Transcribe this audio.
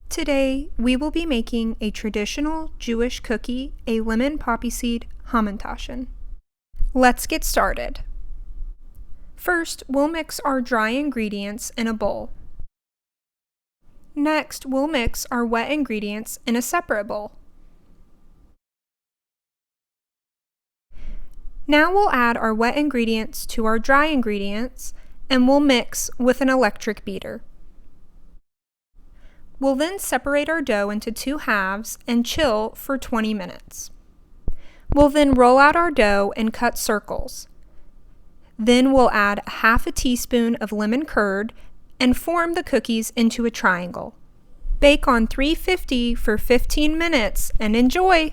Today, we will be making a traditional Jewish cookie, a lemon poppy seed Hamantaschen. Let's get started. First, we'll mix our dry ingredients in a bowl. Next, we'll mix our wet ingredients in a separate bowl. Now we'll add our wet ingredients to our dry ingredients, and we'll mix with an electric beater. We'll then separate our dough into 2 halves and chill for 20 minutes. We'll then roll out our dough and cut circles. Then we'll add half a teaspoon of lemon curd and form the cookies into a triangle. Bake on 350 for 15 minutes and enjoy!